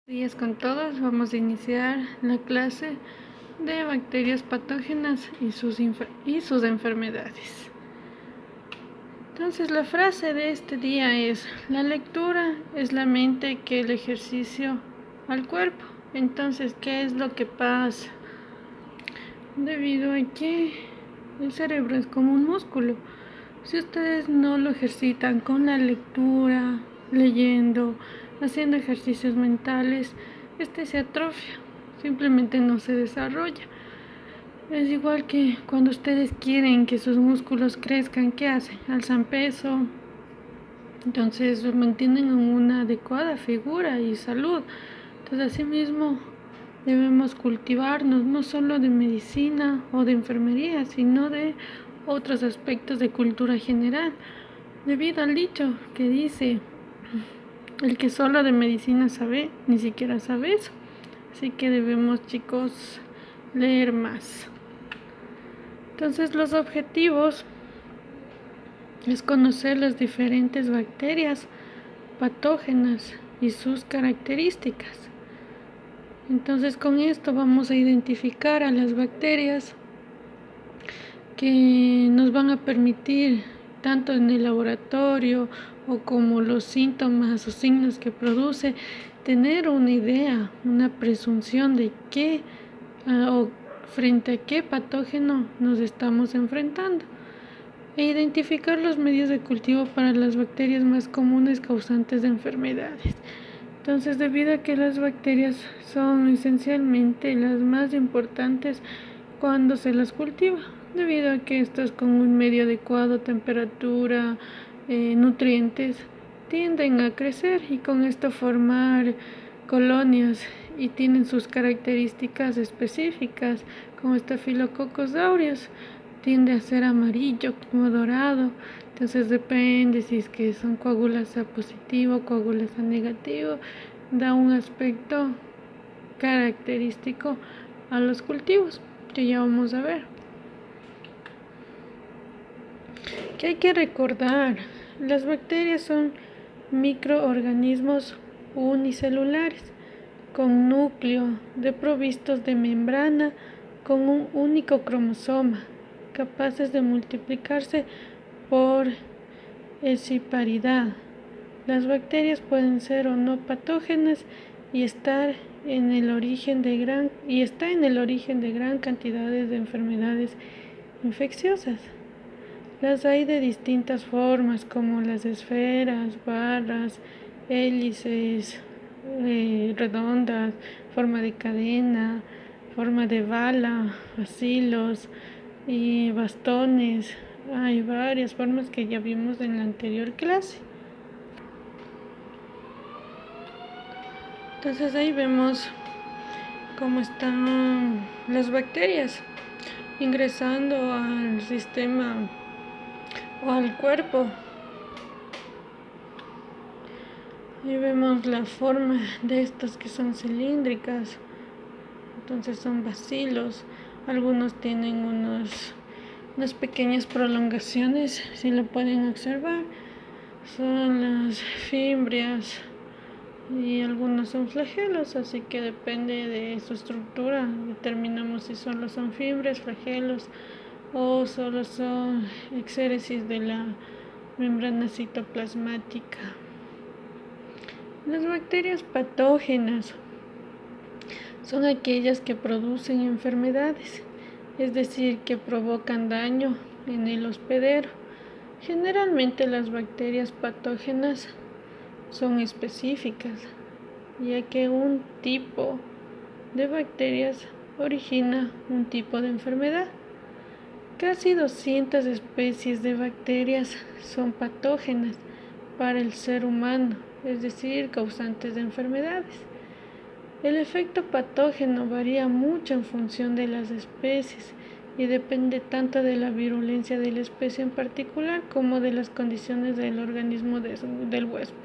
Días con todos, vamos a iniciar la clase de bacterias patógenas y sus enfermedades. Entonces la frase de este día es: la lectura es la mente que el ejercicio al cuerpo. Entonces, ¿qué es lo que pasa? Debido a que el cerebro es como un músculo. Si ustedes no lo ejercitan con la lectura, leyendo, haciendo ejercicios mentales, este se atrofia, simplemente no se desarrolla. Es igual que cuando ustedes quieren que sus músculos crezcan, ¿qué hacen? Alzan peso, entonces lo mantienen en una adecuada figura y salud. Entonces, asimismo, debemos cultivarnos no solo de medicina o de enfermería, sino de otros aspectos de cultura general, debido al dicho que dice: el que solo de medicina sabe, ni siquiera sabe eso. Así que debemos, chicos, leer más. Entonces, los objetivos es conocer las diferentes bacterias patógenas y sus características. Entonces, con esto vamos a identificar a las bacterias que nos van a permitir, tanto en el laboratorio o como los síntomas o signos que produce, tener una idea, una presunción de qué o frente a qué patógeno nos estamos enfrentando, e identificar los medios de cultivo para las bacterias más comunes causantes de enfermedades. Entonces, debido a que las bacterias son esencialmente las más importantes cuando se las cultiva, debido a que estas con un medio adecuado, temperatura, nutrientes, tienden a crecer y con esto formar colonias, y tienen sus características específicas, como Staphylococcus aureus, tiende a ser amarillo como dorado. Entonces depende si es que son coágulas A positivo, coágulas A negativo, da un aspecto característico a los cultivos, que ya vamos a ver. Que hay que recordar, las bacterias son microorganismos unicelulares con núcleo provistos de membrana con un único cromosoma, capaces de multiplicarse por esciparidad. Las bacterias pueden ser o no patógenas y está en el origen de gran cantidad de enfermedades infecciosas. Las hay de distintas formas, como las esferas, barras, hélices, redondas, forma de cadena, forma de bala, bacilos y bastones. Hay varias formas que ya vimos en la anterior clase. Entonces ahí vemos cómo están las bacterias ingresando al sistema o al cuerpo. Ahí vemos la forma de estas, que son cilíndricas, entonces son bacilos. Algunos tienen unas pequeñas prolongaciones, si lo pueden observar, son las fimbrias, y algunos son flagelos, así que depende de su estructura, determinamos si solo son fibras, flagelos o solo son exéresis de la membrana citoplasmática. Las bacterias patógenas son aquellas que producen enfermedades, es decir, que provocan daño en el hospedero. Generalmente las bacterias patógenas son específicas, ya que un tipo de bacterias origina un tipo de enfermedad. Casi 200 especies de bacterias son patógenas para el ser humano, es decir, causantes de enfermedades. El efecto patógeno varía mucho en función de las especies y depende tanto de la virulencia de la especie en particular como de las condiciones del organismo del huésped.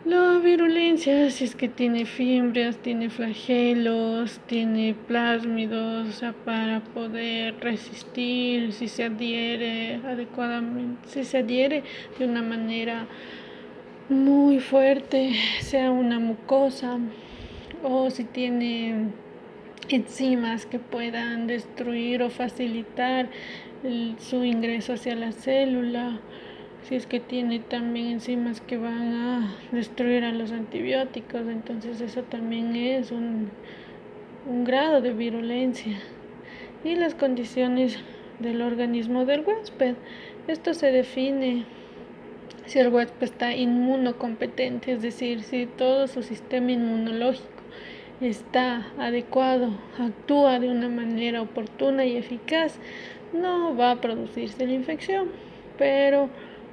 La virulencia, si es que tiene fimbrias, tiene flagelos, tiene plásmidos, o sea, para poder resistir, si se adhiere adecuadamente, si se adhiere de una manera muy fuerte, sea una mucosa o si tiene enzimas que puedan destruir o facilitar su ingreso hacia la célula, si es que tiene también enzimas que van a destruir a los antibióticos, entonces eso también es un grado de virulencia. Y las condiciones del organismo del huésped. Esto se define si el huésped está inmunocompetente, es decir, si todo su sistema inmunológico está adecuado, actúa de una manera oportuna y eficaz, no va a producirse la infección. Pero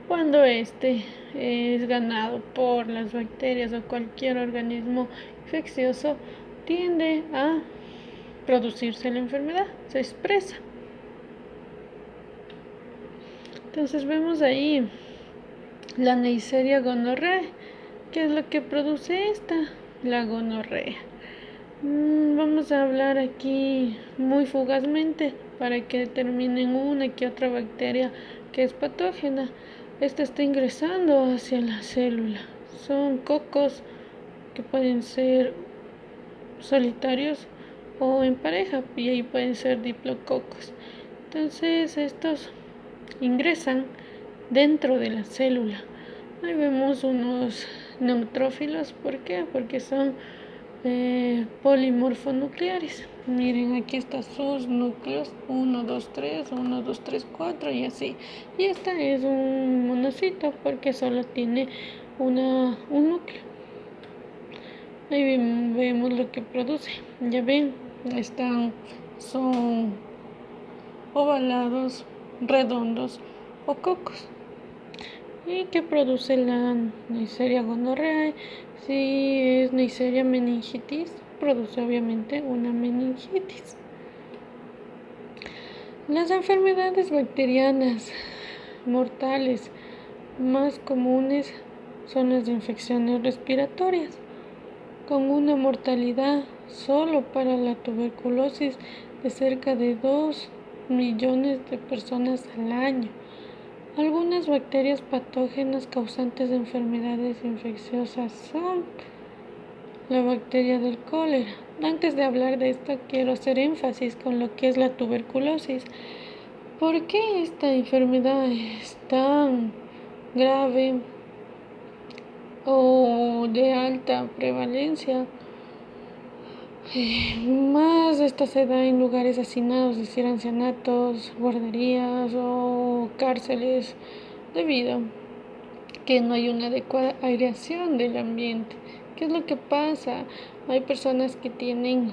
cuando este es ganado por las bacterias o cualquier organismo infeccioso, tiende a producirse la enfermedad, se expresa. Entonces vemos ahí la Neisseria gonorrhoeae. ¿Qué es lo que produce esta? La gonorrea. Vamos a hablar aquí muy fugazmente para que determinen una que otra bacteria que es patógena. Esta está ingresando hacia la célula. Son cocos que pueden ser solitarios o en pareja y ahí pueden ser diplococos. Entonces estos ingresan dentro de la célula. Ahí vemos unos neutrófilos. ¿Por qué? Porque son polimorfonucleares. Miren, aquí están sus núcleos: 1, 2, 3, 1, 2, 3, 4 y así. Y esta es un monocito porque solo tiene un núcleo. Ahí vemos lo que produce. Ya ven, son ovalados, redondos o cocos. ¿Y qué produce la Neisseria gonorrhoeae? Si es Neisseria meningitis, produce obviamente una meningitis. Las enfermedades bacterianas mortales más comunes son las infecciones respiratorias, con una mortalidad solo para la tuberculosis de cerca de 2 millones de personas al año. Algunas bacterias patógenas causantes de enfermedades infecciosas son la bacteria del cólera. Antes de hablar de esto, quiero hacer énfasis con lo que es la tuberculosis. ¿Por qué esta enfermedad es tan grave o de alta prevalencia? Más esta se da en lugares hacinados, es decir, ancianatos, guarderías o cárceles, debido a que no hay una adecuada aireación del ambiente. ¿Qué es lo que pasa? Hay personas que tienen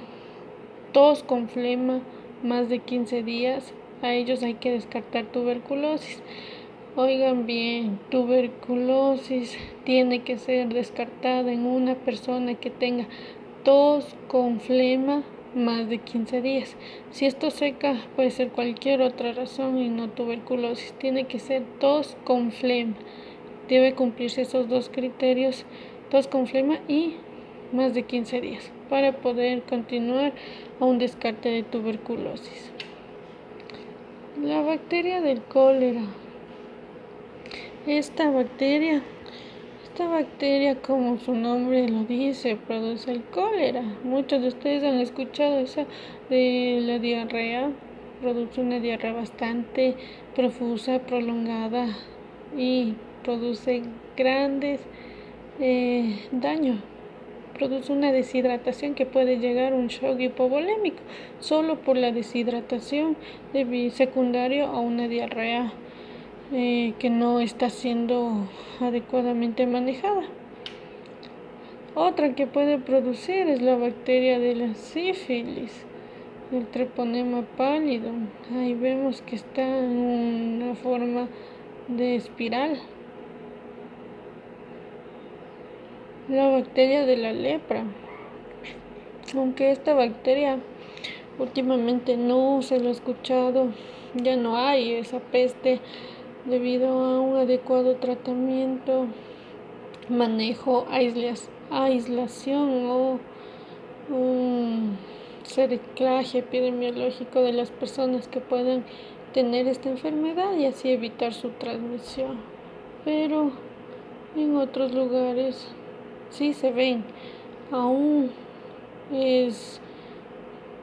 tos con flema más de 15 días, a ellos hay que descartar tuberculosis. Oigan bien, tuberculosis tiene que ser descartada en una persona que tenga tos con flema más de 15 días. Si esto seca, puede ser cualquier otra razón y no tuberculosis. Tiene que ser tos con flema. Debe cumplirse esos dos criterios, tos con flema y más de 15 días, para poder continuar a un descarte de tuberculosis. La bacteria del cólera. Esta bacteria, como su nombre lo dice, produce el cólera. Muchos de ustedes han escuchado esa de la diarrea. Produce una diarrea bastante profusa, prolongada y produce grandes daños. Produce una deshidratación que puede llegar a un shock hipovolémico solo por la deshidratación secundario a una diarrea que no está siendo adecuadamente manejada. Otra que puede producir es la bacteria de la sífilis, el treponema pálido. Ahí vemos que está en una forma de espiral. La bacteria de la lepra. Aunque esta bacteria últimamente no se lo ha escuchado, ya no hay esa peste debido a un adecuado tratamiento, manejo, aislación o un reciclaje epidemiológico de las personas que puedan tener esta enfermedad y así evitar su transmisión. Pero En otros lugares sí se ven. Aún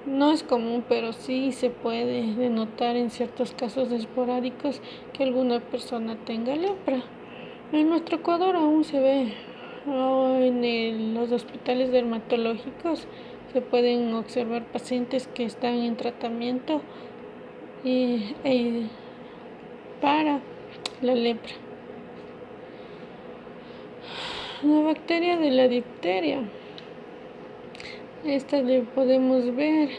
no es común, pero sí se puede denotar en ciertos casos esporádicos que alguna persona tenga lepra. En nuestro Ecuador aún se ve, los hospitales dermatológicos se pueden observar pacientes que están en tratamiento para la lepra. La bacteria de la difteria. Esta le podemos ver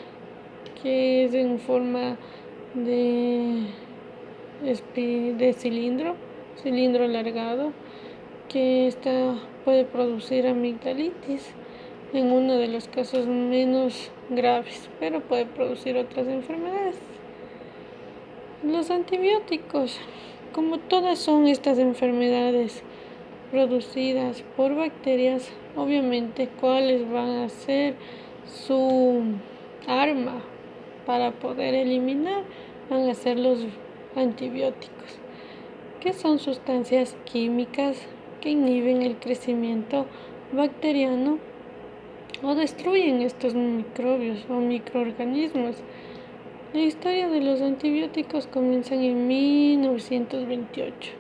que es en forma de cilindro alargado, que puede producir amigdalitis en uno de los casos menos graves, pero puede producir otras enfermedades. Los antibióticos, como todas son estas enfermedades producidas por bacterias, obviamente cuáles van a ser su arma para poder eliminar, van a ser los antibióticos, que son sustancias químicas que inhiben el crecimiento bacteriano o destruyen estos microbios o microorganismos. La historia de los antibióticos comienza en 1928,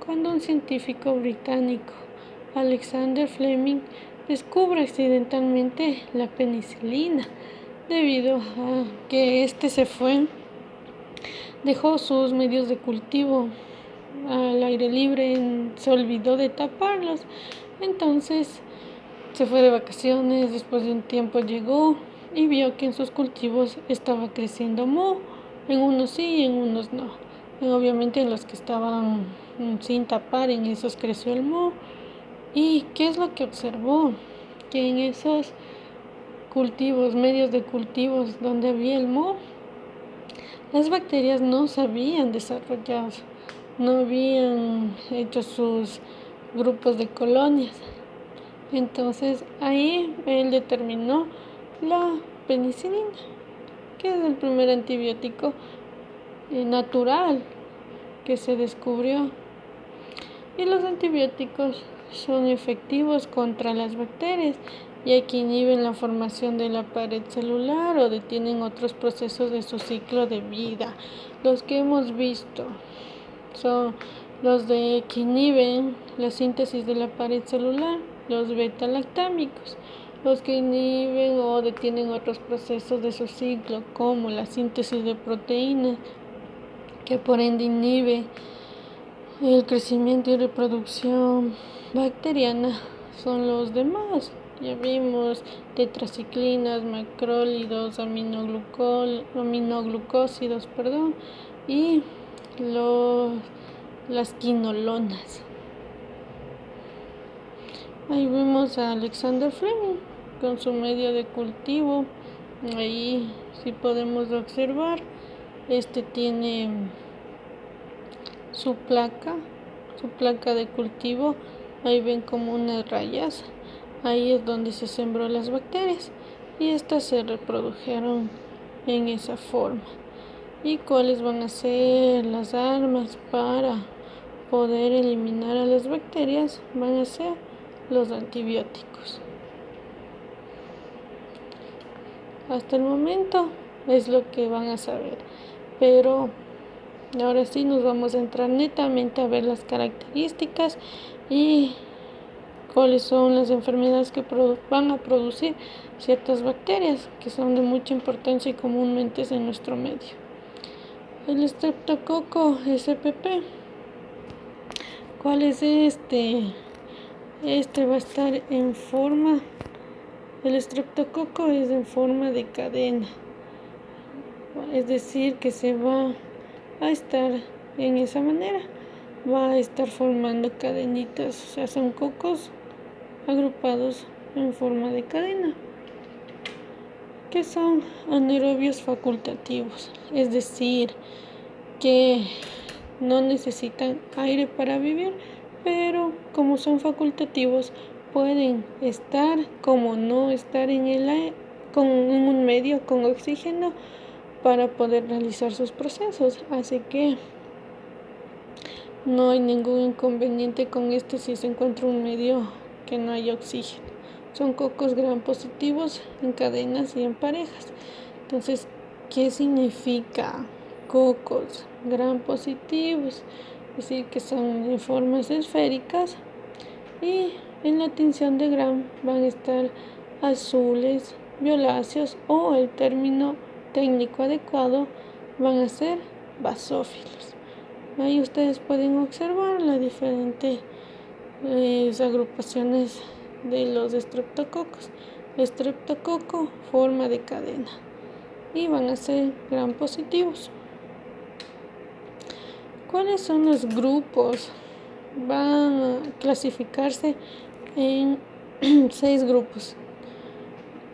cuando un científico británico, Alexander Fleming, descubre accidentalmente la penicilina, debido a que dejó sus medios de cultivo al aire libre, se olvidó de taparlos. Entonces se fue de vacaciones, después de un tiempo llegó y vio que en sus cultivos estaba creciendo moho, en unos sí y en unos no. Obviamente en los que estaban sin tapar, en esos creció el moho. ¿Y qué es lo que observó? Que en esos medios de cultivos donde había el moho, las bacterias no se habían desarrollado, no habían hecho sus grupos de colonias. Entonces ahí él determinó la penicilina, que es el primer antibiótico natural que se descubrió. Y los antibióticos son efectivos contra las bacterias, ya que inhiben la formación de la pared celular o detienen otros procesos de su ciclo de vida. Los que hemos visto son los que inhiben la síntesis de la pared celular, los beta-lactámicos, los que inhiben o detienen otros procesos de su ciclo, como la síntesis de proteínas, que por ende inhibe el crecimiento y reproducción bacteriana, son los demás. Ya vimos tetraciclinas, macrólidos, aminoglucósidos, y las quinolonas. Ahí vemos a Alexander Fleming con su medio de cultivo. Ahí sí podemos observar, tiene su placa de cultivo. Ahí ven como unas rayas. Ahí es donde se sembró las bacterias y estas se reprodujeron en esa forma. ¿Y cuáles van a ser las armas para poder eliminar a las bacterias? Van a ser los antibióticos. Hasta el momento es lo que van a saber, pero ahora sí nos vamos a entrar netamente a ver las características y cuáles son las enfermedades que van a producir ciertas bacterias que son de mucha importancia y comúnmente es en nuestro medio. El estreptococo spp. ¿Cuál es este? Este va a estar en forma, el estreptococo es en forma de cadena, es decir, que se va a estar en esa manera, va a estar formando cadenitas, o sea, son cocos agrupados en forma de cadena, que son anaerobios facultativos, es decir, que no necesitan aire para vivir, pero como son facultativos pueden estar como no estar en el aire, con un medio con oxígeno para poder realizar sus procesos. Así que No hay ningún inconveniente con este si se encuentra un medio que no hay oxígeno. Son cocos gram positivos en cadenas y en parejas. Entonces, ¿qué significa cocos gram positivos? Es decir, que son de formas esféricas y en la tinción de gram van a estar azules, violáceos o el término técnico adecuado van a ser basófilos. Ahí ustedes pueden observar las diferentes agrupaciones de los estreptococos. Estreptococo, forma de cadena, y van a ser gram positivos. ¿Cuáles son los grupos? Van a clasificarse en 6 grupos: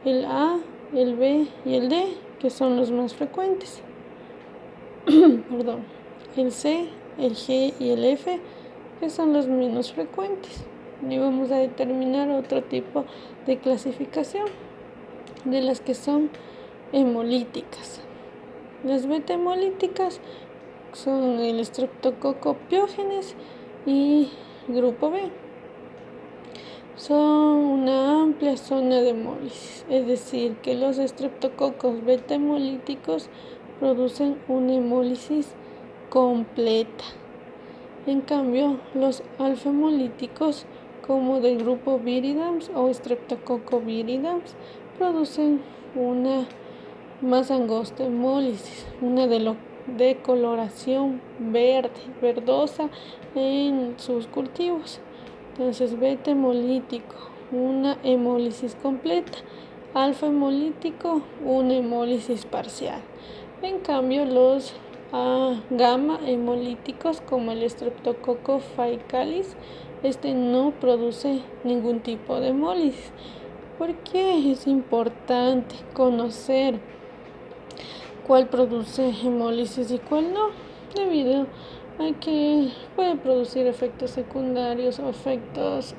el A, el B y el D, que son los más frecuentes. Perdón. El C, el G y el F, que son los menos frecuentes. Y vamos a determinar otro tipo de clasificación de las que son hemolíticas. Las beta hemolíticas son el Streptococcus pyogenes y grupo B. Son una amplia zona de hemólisis, es decir, que los estreptococos beta hemolíticos producen una hemólisis completa. En cambio, los alfa hemolíticos, como del grupo Viridans o Streptococcus viridans, producen una más angosta hemólisis, una de coloración verdosa en sus cultivos. Entonces, beta hemolítico, una hemólisis completa; alfa hemolítico, una hemólisis parcial. En cambio, los gamma hemolíticos, como el Streptococcus faecalis, no produce ningún tipo de hemólisis. ¿Por qué es importante conocer cuál produce hemólisis y cuál no? Debido a que puede producir efectos secundarios o efectos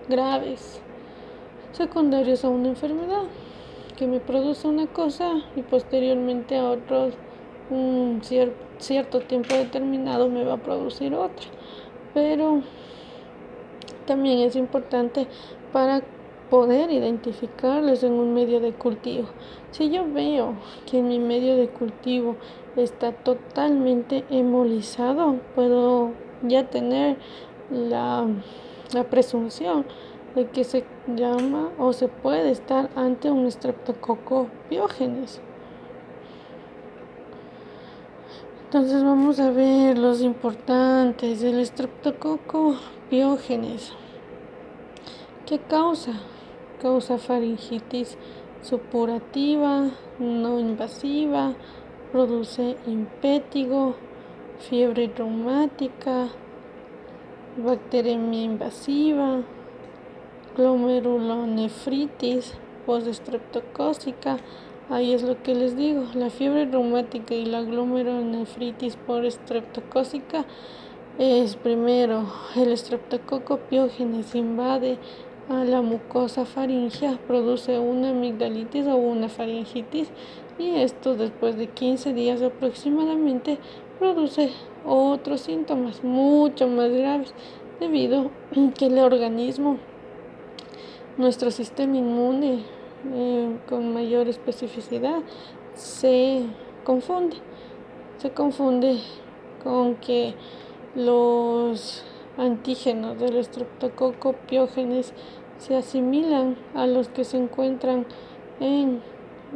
graves secundarios a una enfermedad, que me produce una cosa y posteriormente a un cierto tiempo determinado me va a producir otra. Pero también es importante para poder identificarles en un medio de cultivo. Si yo veo que mi medio de cultivo está totalmente hemolizado, puedo ya tener la presunción de que se llama o se puede estar ante un Streptococcus pyogenes. Entonces vamos a ver los importantes del Streptococcus pyogenes. ¿Qué causa? Causa faringitis supurativa, no invasiva, produce impétigo, fiebre reumática, bacteremia invasiva, glomerulonefritis postestreptocócica. Ahí es lo que les digo, la fiebre reumática y la glomerulonefritis por estreptocócica es primero el Streptococcus pyogenes invade a la mucosa faríngea, produce una amigdalitis o una faringitis, y esto después de 15 días aproximadamente produce otros síntomas mucho más graves, debido a que el organismo, nuestro sistema inmune con mayor especificidad, se confunde con que los antígenos del Streptococcus pyogenes se asimilan a los que se encuentran en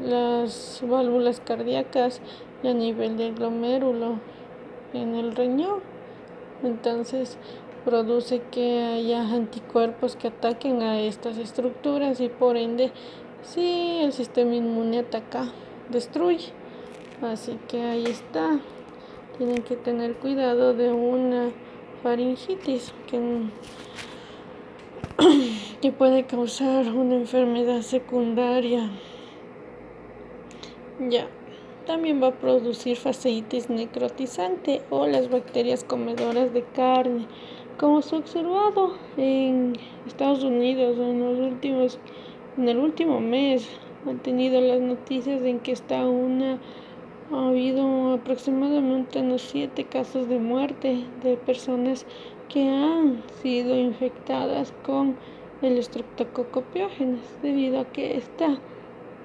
las válvulas cardíacas y a nivel del glomérulo en el riñón. Entonces produce que haya anticuerpos que ataquen a estas estructuras y por ende, si el sistema inmune ataca, destruye. Así que ahí está. Tienen que tener cuidado de una faringitis que puede causar una enfermedad secundaria. Ya. También va a producir fasciitis necrotizante o las bacterias comedoras de carne, como se ha observado en Estados Unidos en el último mes. Han tenido las noticias en que está una ha habido aproximadamente unos 7 casos de muerte de personas que han sido infectadas con el Streptococcus pyogenes, debido a que esta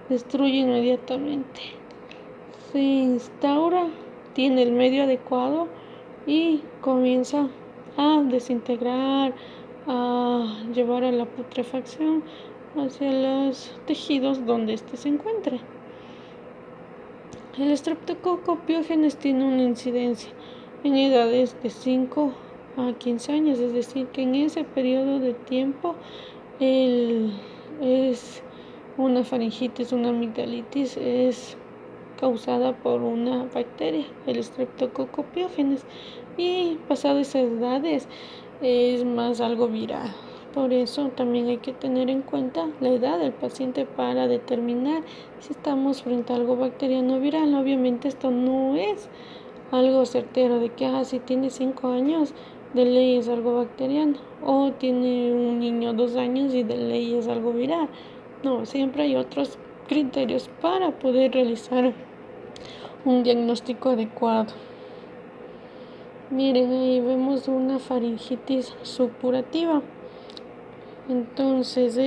destruye inmediatamente. Se instaura, tiene el medio adecuado y comienza a desintegrar, a llevar a la putrefacción hacia los tejidos donde éste se encuentre. El Streptococcus pyogenes tiene una incidencia en edades de 5 a 15 años, es decir, que en ese periodo de tiempo es una faringitis, una amigdalitis, es causada por una bacteria, el Streptococcus pyogenes, y pasadas esas edades es más algo viral. Por eso también hay que tener en cuenta la edad del paciente para determinar si estamos frente a algo bacteriano o viral. Obviamente esto no es algo certero de que si tiene 5 años de ley es algo bacteriano, o tiene un niño 2 años y de ley es algo viral. No, siempre hay otros criterios para poder realizar un diagnóstico adecuado. Miren, ahí vemos una faringitis supurativa. Entonces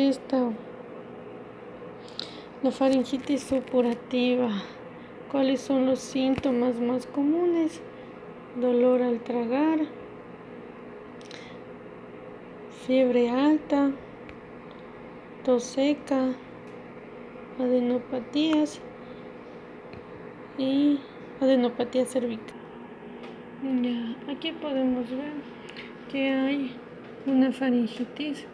la faringitis supurativa, ¿cuáles son los síntomas más comunes? Dolor al tragar, fiebre alta, tos seca, adenopatías y adenopatía cervical. Ya, aquí podemos ver que hay una faringitis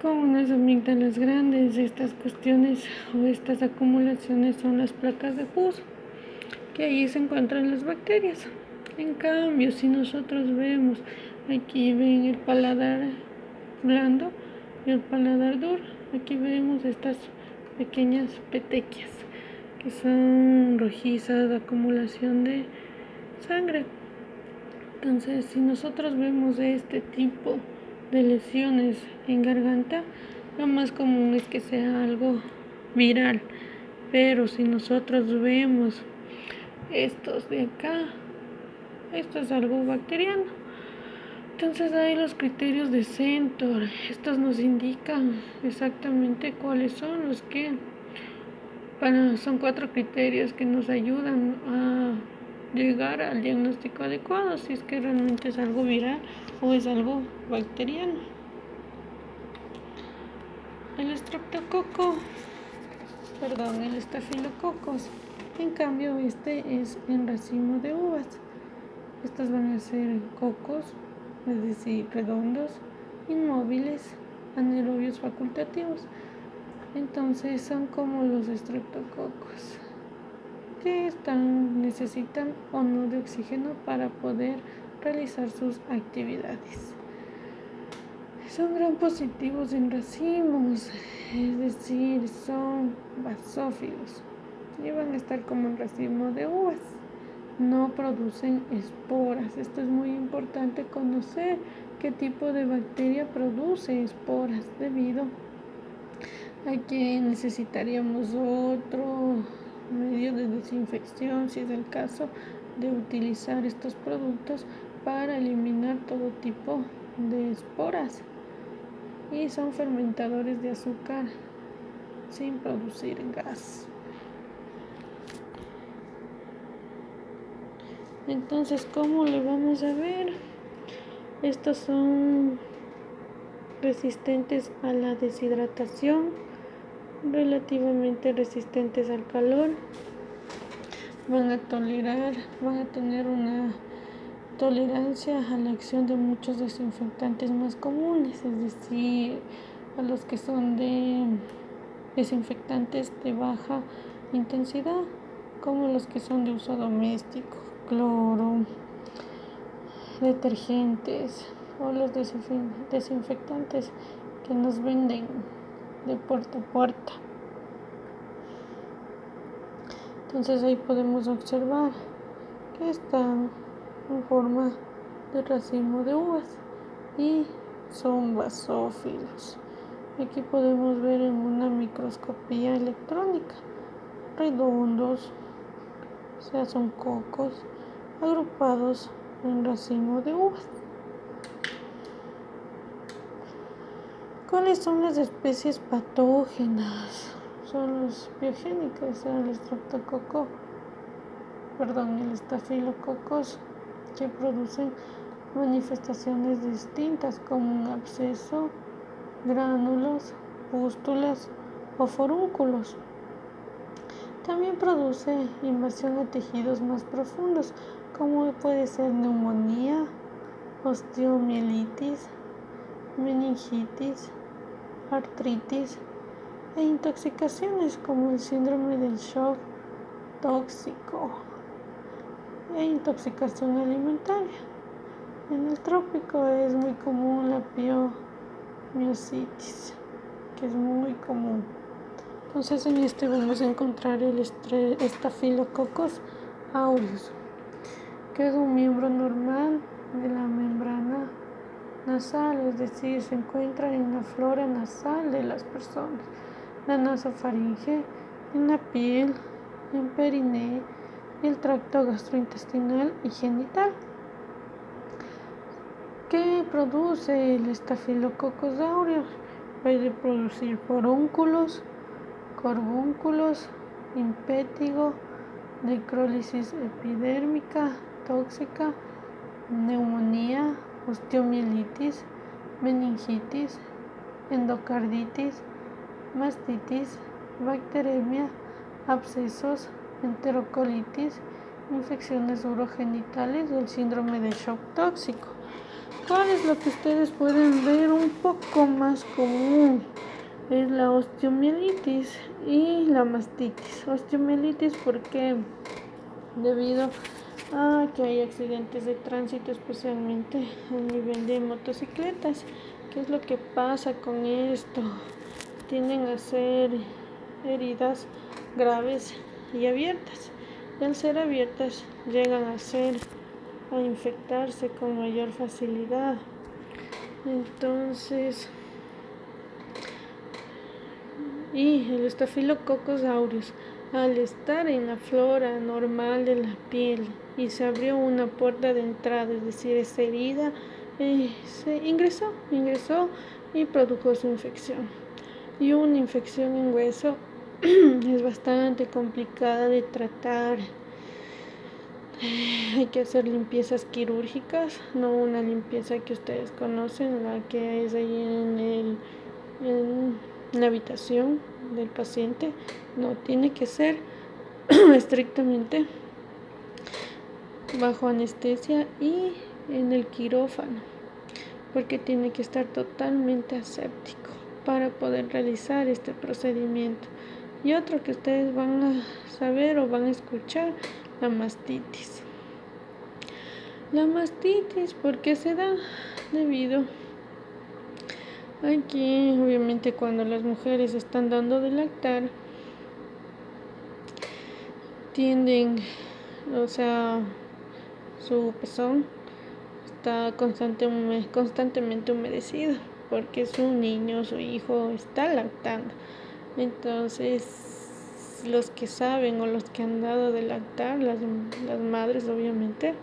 con unas amígdalas grandes. Estas cuestiones o estas acumulaciones son las placas de pus, que allí se encuentran las bacterias. En cambio, si nosotros vemos, aquí ven el paladar blando y el paladar duro, aquí vemos estas pequeñas petequias que son rojizas de acumulación de sangre. Entonces, si nosotros vemos este tipo de lesiones en garganta, lo más común es que sea algo viral. Pero si nosotros vemos estos de acá, esto es algo bacteriano. Entonces hay los criterios de Centor. Estos nos indican exactamente cuáles son los que son 4 criterios que nos ayudan a llegar al diagnóstico adecuado, si es que realmente es algo viral o es algo bacteriano. El estafilococos, en cambio, este es en racimo de uvas. Estos van a ser cocos, es decir, redondos, inmóviles, anaerobios facultativos. Entonces son como los estreptococos, que necesitan o no de oxígeno para poder realizar sus actividades. Son gram positivos en racimos, es decir, son basófilos y van a estar como en racimo de uvas. No producen esporas. Esto es muy importante conocer qué tipo de bacteria produce esporas, debido a que necesitaríamos otro medio de desinfección, si es el caso de utilizar estos productos para eliminar todo tipo de esporas, y son fermentadores de azúcar sin producir gas. Entonces, ¿cómo le vamos a ver? Estos son resistentes a la deshidratación, relativamente resistentes al calor, van a tener una tolerancia a la acción de muchos desinfectantes más comunes, es decir, a los que son de desinfectantes de baja intensidad, como los que son de uso doméstico, cloro, detergentes, o los desinfectantes que nos venden de puerta a puerta. Entonces ahí podemos observar que están en forma de racimo de uvas y son basófilos. Aquí podemos ver en una microscopía electrónica redondos, O sea, son cocos agrupados en racimo de uvas. ¿Cuáles son las especies patógenas? Son los biogénicos, el el estafilococos, que producen manifestaciones distintas como un absceso, gránulos, pústulas o forúnculos. También produce invasión a tejidos más profundos, como puede ser neumonía, osteomielitis, meningitis, artritis e intoxicaciones como el síndrome del shock tóxico e intoxicación alimentaria. En el trópico es muy común la piomiositis, que es muy común. Entonces en este vamos a encontrar el Staphylococcus aureus, que es un miembro normal de la membrana nasal, es decir, se encuentra en la flora nasal de las personas, la nasofaringe, en la piel, en perineo y el tracto gastrointestinal y genital. ¿Qué produce el Staphylococcus aureus? Puede producir forúnculos, corbúnculos, impétigo, necrólisis epidérmica tóxica, neumonía, osteomielitis, meningitis, endocarditis, mastitis, bacteremia, abscesos, enterocolitis, infecciones urogenitales o el síndrome de shock tóxico. ¿Cuál es lo que ustedes pueden ver un poco más común? Es la osteomielitis y la mastitis. Osteomielitis porque debido a que hay accidentes de tránsito, especialmente a nivel de motocicletas. ¿Qué es lo que pasa con esto? Tienden a ser heridas graves y abiertas. Y al ser abiertas llegan a infectarse con mayor facilidad. Entonces, y el Staphylococcus aureus, al estar en la flora normal de la piel y se abrió una puerta de entrada, es decir, esa herida se ingresó y produjo su infección. Y una infección en hueso es bastante complicada de tratar. Hay que hacer limpiezas quirúrgicas, no una limpieza que ustedes conocen, la que es ahí en la habitación del paciente. No, tiene que ser estrictamente bajo anestesia y en el quirófano, porque tiene que estar totalmente aséptico para poder realizar este procedimiento. Y otro que ustedes van a saber o van a escuchar, la mastitis. La mastitis, ¿por qué se da? Debido a que obviamente cuando las mujeres están dando de lactar, tienden, o sea, su pezón está constantemente humedecido porque su niño, su hijo está lactando. Entonces, los que saben o los que han dado de lactar, las madres obviamente,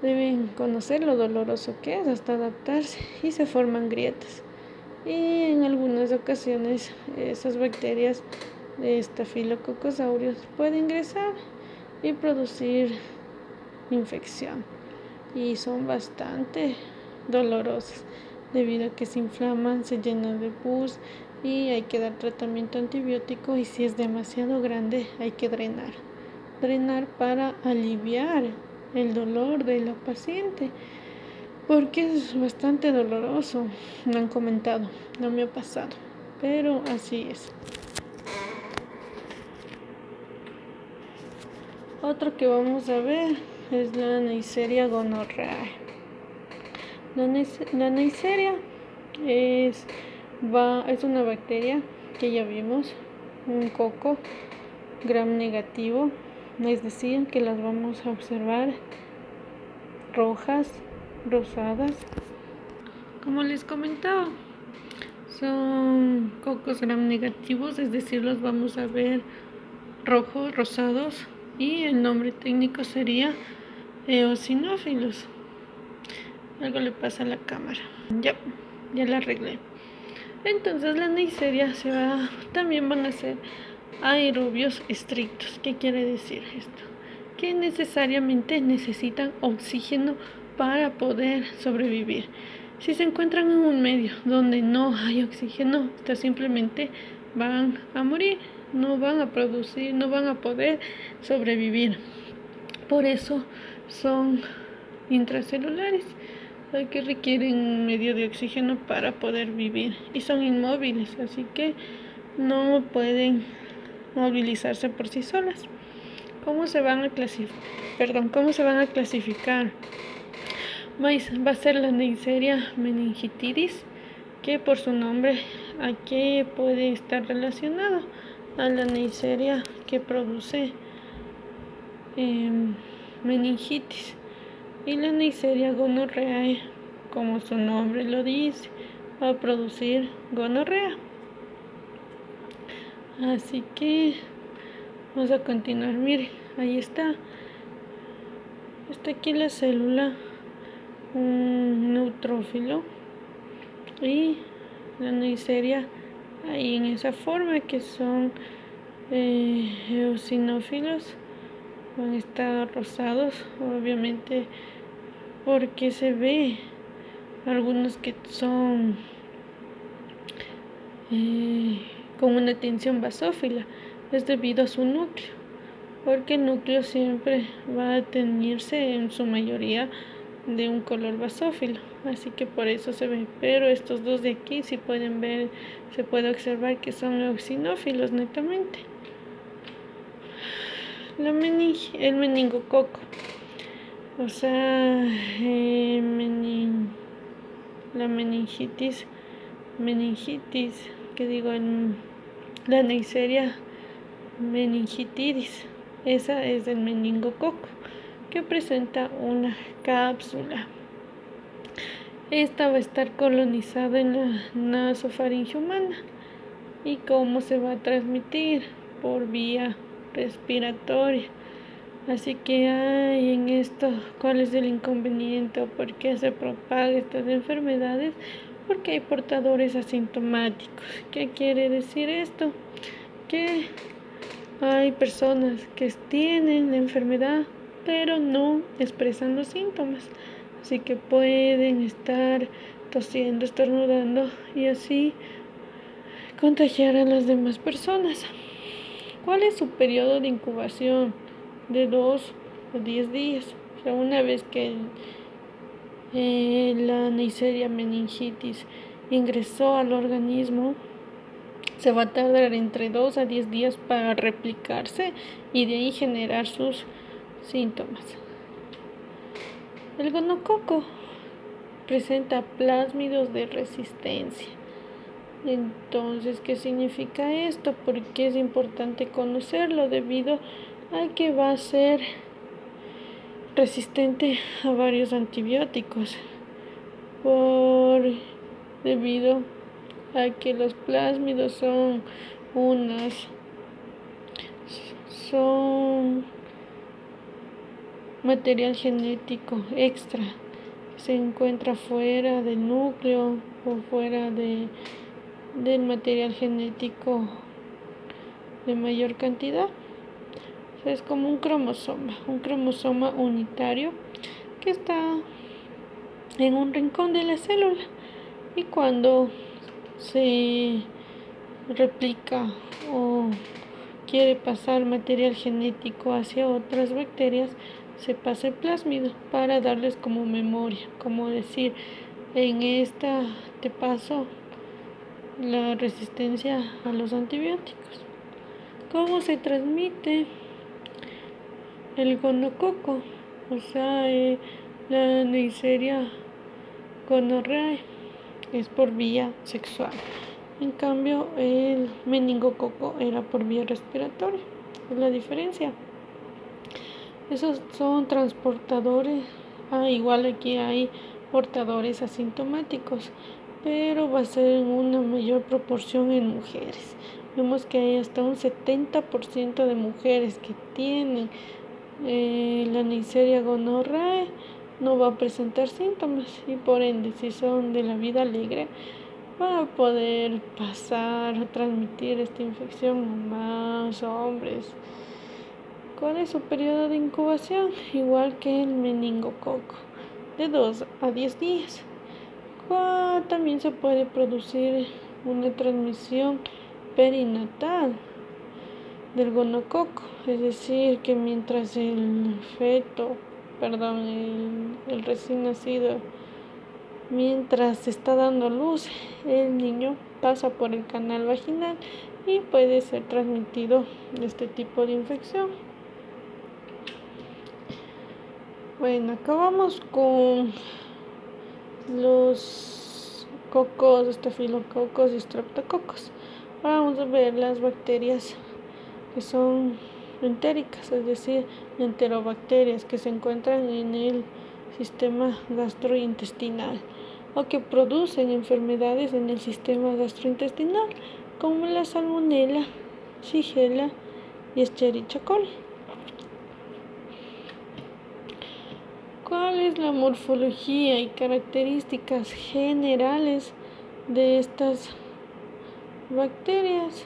deben conocer lo doloroso que es hasta adaptarse y se forman grietas. Y en algunas ocasiones esas bacterias de Staphylococcus aureus pueden ingresar y producir infección. Y son bastante dolorosas debido a que se inflaman, se llenan de pus y hay que dar tratamiento antibiótico, y si es demasiado grande hay que drenar para aliviar el dolor de la paciente, porque es bastante doloroso. Me han comentado, no me ha pasado, pero así es. Otro que vamos a ver es la Neisseria gonorrhoeae. La Neisseria es una bacteria que ya vimos, un coco gram negativo, es decir, que las vamos a observar rojas, rosadas. Como les comentaba, son cocos gram negativos, es decir, los vamos a ver rojos, rosados y el nombre técnico sería eosinófilos. Algo le pasa a la cámara. Ya la arreglé. Entonces la Neisseria también van a ser aerobios estrictos. ¿Qué quiere decir esto? Que necesariamente necesitan oxígeno para poder sobrevivir. Si se encuentran en un medio donde no hay oxígeno, estos simplemente van a morir, no van a producir, no van a poder sobrevivir. Por eso son intracelulares, que requieren un medio de oxígeno para poder vivir y son inmóviles, así que no pueden movilizarse por sí solas. ¿Cómo se van a clasificar? Va a ser la Neisseria meningitidis, que por su nombre, ¿a qué puede estar relacionado? A la Neisseria que produce meningitis. Y la Neisseria gonorrhoeae, como su nombre lo dice, va a producir gonorrea. Así que vamos a continuar. Miren, ahí está. Está aquí la célula, un neutrófilo, y la Neisseria ahí en esa forma, que son eosinófilos. Van a estar rosados, obviamente, porque se ve algunos que son con una tensión basófila. Es debido a su núcleo, porque el núcleo siempre va a teñirse en su mayoría de un color basófilo, así que por eso se ve. Pero estos dos de aquí, si pueden ver, se puede observar que son eosinófilos netamente. El meningococo, o sea, la meningitis, la Neisseria meningitidis, esa es del meningococo, que presenta una cápsula. Esta va a estar colonizada en la nasofaringe humana. ¿Y cómo se va a transmitir? Por vía respiratoria. Así que hay en esto, ¿cuál es el inconveniente o por qué se propagan estas enfermedades? Porque hay portadores asintomáticos. ¿Qué quiere decir esto? Que hay personas que tienen la enfermedad pero no expresan los síntomas. Así que pueden estar tosiendo, estornudando y así contagiar a las demás personas. ¿Cuál es su periodo de incubación? De 2 a 10 días. O sea, una vez que la Neisseria meningitis ingresó al organismo, se va a tardar entre 2 a 10 días para replicarse y de ahí generar sus síntomas. El gonococo presenta plásmidos de resistencia. Entonces, ¿qué significa esto? Porque es importante conocerlo debido a que va a ser resistente a varios antibióticos debido a que los plásmidos son material genético extra, se encuentra fuera del núcleo o fuera del material genético de mayor cantidad. O sea, es como un cromosoma unitario que está en un rincón de la célula, y cuando se replica o quiere pasar material genético hacia otras bacterias, se pasa el plásmido para darles como memoria, como decir, en esta te paso la resistencia a los antibióticos. ¿Cómo se transmite el gonococo? O sea, la Neisseria gonorrhoeae es por vía sexual. En cambio, el meningococo era por vía respiratoria. Es la diferencia. Esos son transportadores. Igual aquí hay portadores asintomáticos, pero va a ser en una mayor proporción en mujeres. vemos que hay hasta un 70% de mujeres que tienen la Neisseria gonorrhoeae no va a presentar síntomas y por ende si son de la vida alegre va a poder pasar a transmitir esta infección a más hombres. ¿Cuál es su periodo de incubación? Igual que el meningococo, de 2 a 10 días. También se puede producir una transmisión perinatal del gonococo, es decir, que mientras el recién nacido, mientras se está dando luz, el niño pasa por el canal vaginal y puede ser transmitido este tipo de infección. Bueno, acabamos con los cocos, estafilococos y streptococos. Ahora vamos a ver las bacterias que son entéricas, es decir, enterobacterias que se encuentran en el sistema gastrointestinal o que producen enfermedades en el sistema gastrointestinal, como la salmonella, shigella y escherichia coli. ¿Cuál es la morfología y características generales de estas bacterias?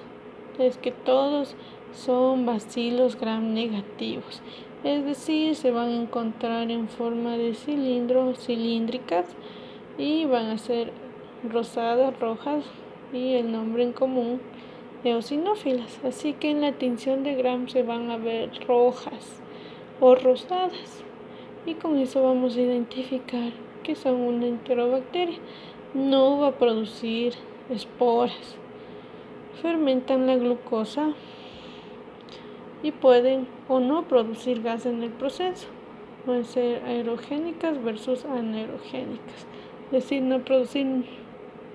Es que todos son bacilos gram negativos, es decir, se van a encontrar en forma de cilindro, cilíndricas, y van a ser rosadas, rojas, y el nombre en común eosinófilas. Así que en la tinción de Gram se van a ver rojas o rosadas, y con eso vamos a identificar que son una enterobacteria. No va a producir esporas, fermentan la glucosa y pueden o no producir gas en el proceso. Van a ser aerogénicas versus anaerogénicas, es decir, no producir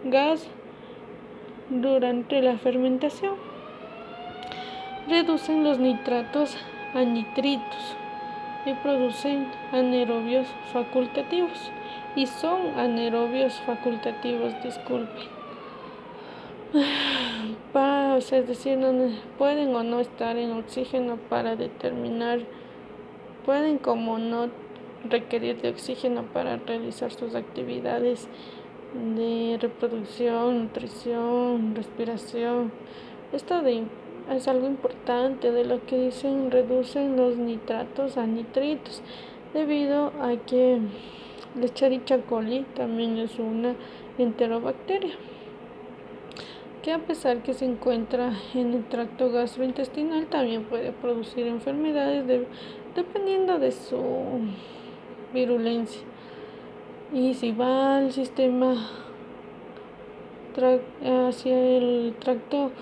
gas durante la fermentación. Reducen los nitratos a nitritos y producen anaerobios facultativos. Y son anaerobios facultativos, disculpen. Es decir, pueden o no estar en oxígeno para determinar, pueden como no requerir de oxígeno para realizar sus actividades de reproducción, nutrición, respiración. Es algo importante de lo que dicen, reducen los nitratos a nitritos, debido a que la Escherichia coli también es una enterobacteria, que a pesar que se encuentra en el tracto gastrointestinal, también puede producir enfermedades dependiendo de su virulencia. Y si va al sistema hacia el tracto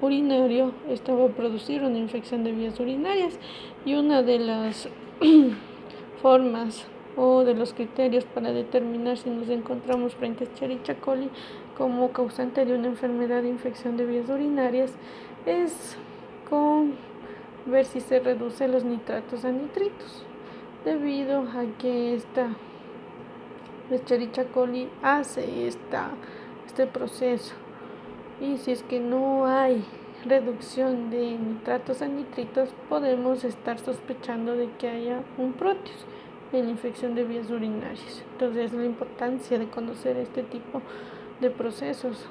urinario, esta va a producir una infección de vías urinarias, y una de las formas o de los criterios para determinar si nos encontramos frente a Escherichia coli como causante de una enfermedad de infección de vías urinarias es con ver si se reducen los nitratos a nitritos, debido a que esta Escherichia coli hace este proceso. Y si es que no hay reducción de nitratos a nitritos, podemos estar sospechando de que haya un proteus en la infección de vías urinarias. Entonces, la importancia de conocer este tipo de procesos.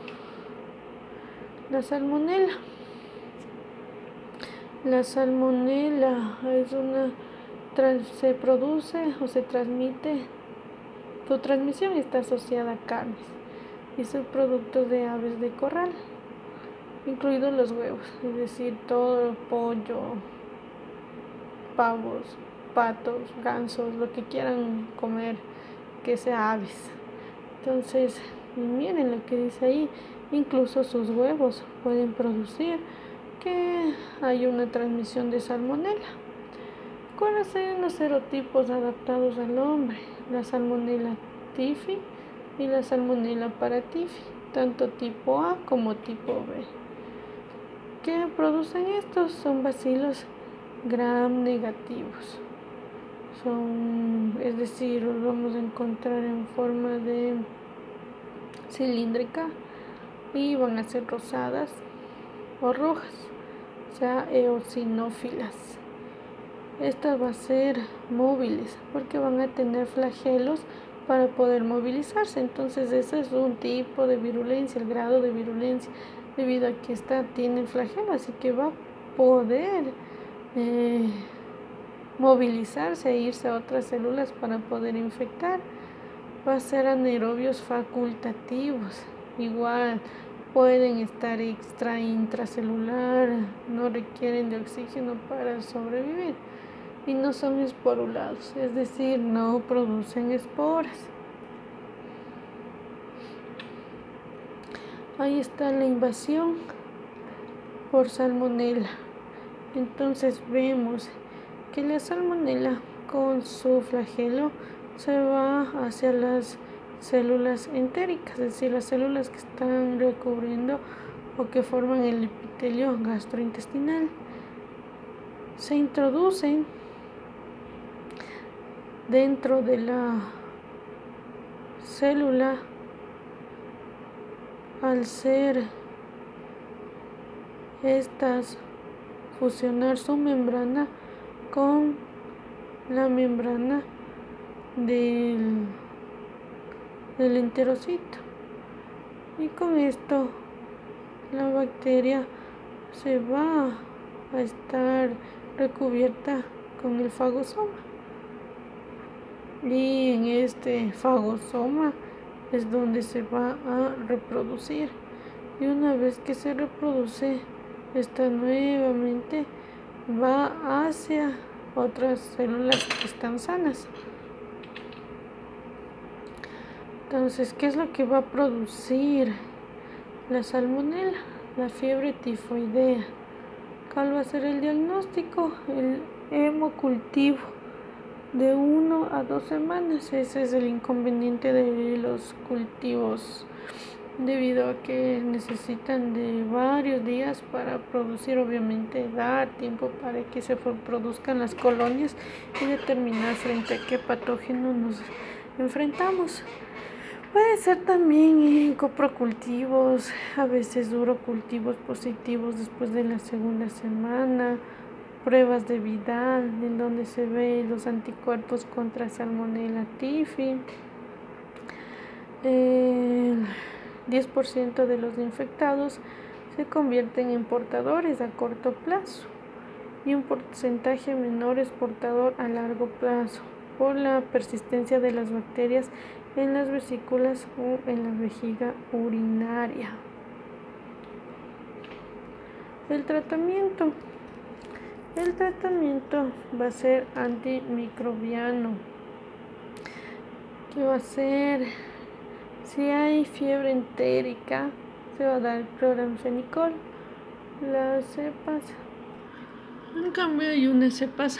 La salmonela. La salmonela se produce o se transmite. Su transmisión está asociada a carnes y subproductos de aves de corral, incluidos los huevos, es decir, todo el pollo, pavos, patos, gansos, lo que quieran comer que sea aves. Entonces, miren lo que dice ahí, incluso sus huevos pueden producir que hay una transmisión de salmonela. ¿Cuáles son los serotipos adaptados al hombre? La salmonella typhi y la salmonella paratyphi, tanto tipo A como tipo B. ¿Qué producen estos? Son bacilos gram negativos. Es decir, los vamos a encontrar en forma de cilíndrica y van a ser rosadas, o rojas, o sea, eosinófilas. Estas van a ser móviles porque van a tener flagelos para poder movilizarse. Entonces ese es un tipo de virulencia, el grado de virulencia, debido a que esta tiene flagelo, así que va a poder movilizarse e irse a otras células para poder infectar. Va a ser anaerobios facultativos, igual pueden estar intracelular, no requieren de oxígeno para sobrevivir y no son esporulados, es decir, no producen esporas. Ahí está la invasión por salmonela. Entonces vemos que la salmonela con su flagelo se va hacia las células entéricas, es decir, las células que están recubriendo o que forman el epitelio gastrointestinal. Se introducen dentro de la célula al ser estas fusionar su membrana con la membrana del enterocito, y con esto la bacteria se va a estar recubierta con el fagosoma, y en este fagosoma es donde se va a reproducir, y una vez que se reproduce, esta nuevamente va hacia otras células que están sanas. Entonces, ¿qué es lo que va a producir la salmonela? La fiebre tifoidea. ¿Cuál va a ser el diagnóstico? El hemocultivo de 1 a 2 semanas. Ese es el inconveniente de los cultivos, debido a que necesitan de varios días para producir. Obviamente da tiempo para que se produzcan las colonias y determinar frente a qué patógeno nos enfrentamos. Puede ser también en coprocultivos, a veces urocultivos positivos después de la segunda semana, pruebas de Vidal en donde se ve los anticuerpos contra Salmonella typhi. El 10% de los infectados se convierten en portadores a corto plazo y un porcentaje menor es portador a largo plazo por la persistencia de las bacterias en las vesículas o en la vejiga urinaria. El tratamiento va a ser antimicrobiano, que va a ser, si hay fiebre entérica, se va a dar cloranfenicol. Las cepas, en cambio hay unas cepas,